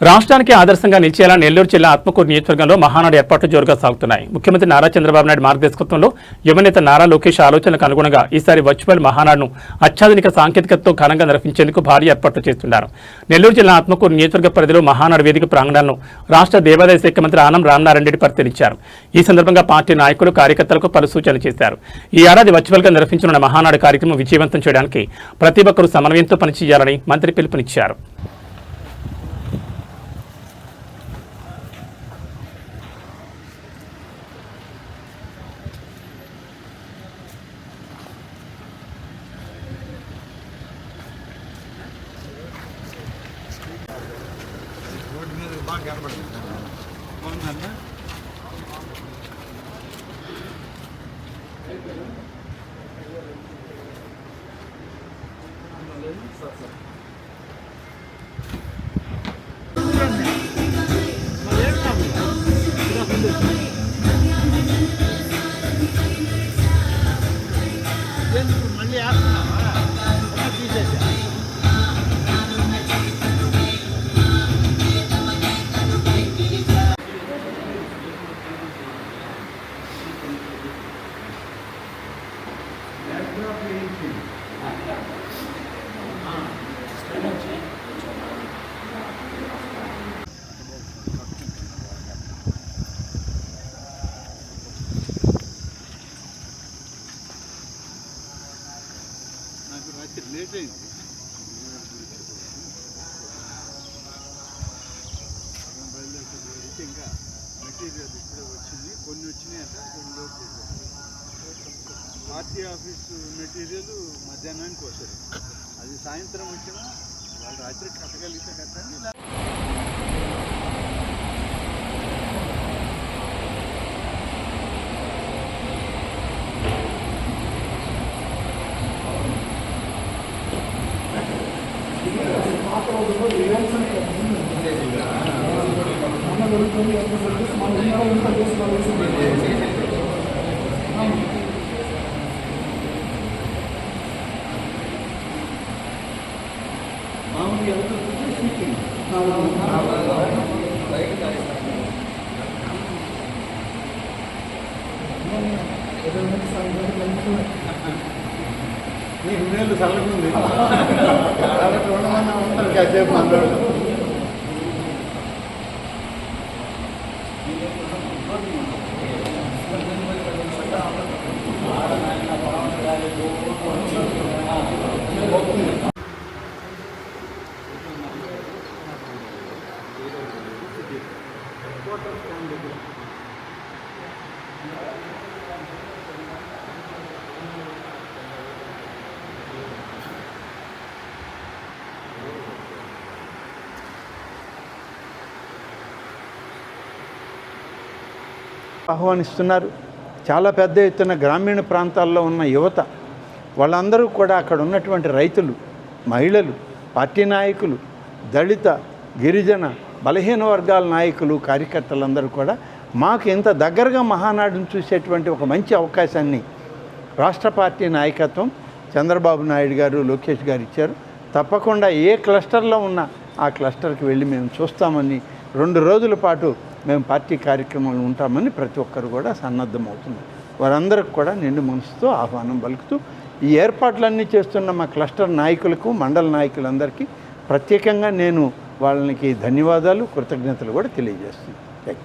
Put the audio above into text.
రాష్ట్రానికి ఆదర్శంగా నిలిచేలా నెల్లూరు జిల్లా ఆత్మకూరు నియోజకవర్గంలో మహానాడు ఏర్పాట్లు జోరుగా సాగుతున్నాయి. ముఖ్యమంత్రి నారా చంద్రబాబు నాయుడు మార్గదర్శకత్వంలో యువనేత నారా లోకేష్ ఆలోచనలకు అనుగుణంగా ఈసారి వర్చువల్ మహానాడును అత్యాధునిక సాంకేతికతతో ఘనంగా నిర్వహించేందుకు భారీ ఏర్పాట్లు చేస్తున్నారు. నెల్లూరు జిల్లా ఆత్మకూరు నియోజకవర్గ పరిధిలో మహానాడు వేదిక ప్రాంగణాలను రాష్ట్ర దేవాదాయ శాఖ మంత్రి ఆనం రామనారాయణ రెడ్డి పరిశీలించారు. ఈ సందర్భంగా పార్టీ నాయకులు కార్యకర్తలకు పలు సూచనలు చేశారు. ఈ ఏడాది వర్చువల్గా నిర్వహించనున్న మహానాడు కార్యక్రమం విజయవంతం చేయడానికి ప్రతి ఒక్కరూ సమన్వయంతో పనిచేయాలని మంత్రి పిలుపునిచ్చారు. బాగా కనబడుతుంది బాగుందన్న మళ్ళీ వేస్తున్నావా తీసేసా నాకు రాత్రి లేట్ అయింది. బయలుదేరితే ఇంకా మెటీరియల్ ఇప్పుడే వచ్చింది, కొన్ని వచ్చినాయట, కొన్ని లోడ్ చేశారు. పార్టీ ఆఫీసు మెటీరియల్ మధ్యాహ్నానికి వస్తుంది, అది సాయంత్రం వచ్చినా వాళ్ళు రాత్రి కట్టగలిగితే కట్టండి. నీ హృదయాలు చల్లకుంది కాబట్టి ఉండమన్నా ఉంటారు కాసేపు అందరూ. ఆహ్వానిస్తున్నారు. చాలా పెద్ద ఎత్తున గ్రామీణ ప్రాంతాల్లో ఉన్న యువత వాళ్ళందరూ కూడా అక్కడ ఉన్నటువంటి రైతులు, మహిళలు, పార్టీ నాయకులు, దళిత, గిరిజన, బలహీన వర్గాల నాయకులు, కార్యకర్తలందరూ కూడా మాకు ఇంత దగ్గరగా మహానాడును చూసేటువంటి ఒక మంచి అవకాశాన్ని రాష్ట్ర పార్టీ నాయకత్వం చంద్రబాబు నాయుడు గారు, లోకేష్ గారు ఇచ్చారు. తప్పకుండా ఏ క్లస్టర్లో ఉన్నా ఆ క్లస్టర్కి వెళ్ళి మేము చూస్తామని, 2 రోజుల పాటు మేము పార్టీ కార్యక్రమాలు ఉంటామని ప్రతి ఒక్కరు కూడా సన్నద్ధమవుతున్నారు. వారందరికి కూడా నిండు మనసుతో ఆహ్వానం పలుకుతూ ఈ ఏర్పాట్లన్నీ చేస్తున్న మా క్లస్టర్ నాయకులకు, మండల నాయకులందరికీ ప్రత్యేకంగా నేను వాళ్ళకి ధన్యవాదాలు, కృతజ్ఞతలు కూడా తెలియజేస్తున్నాను.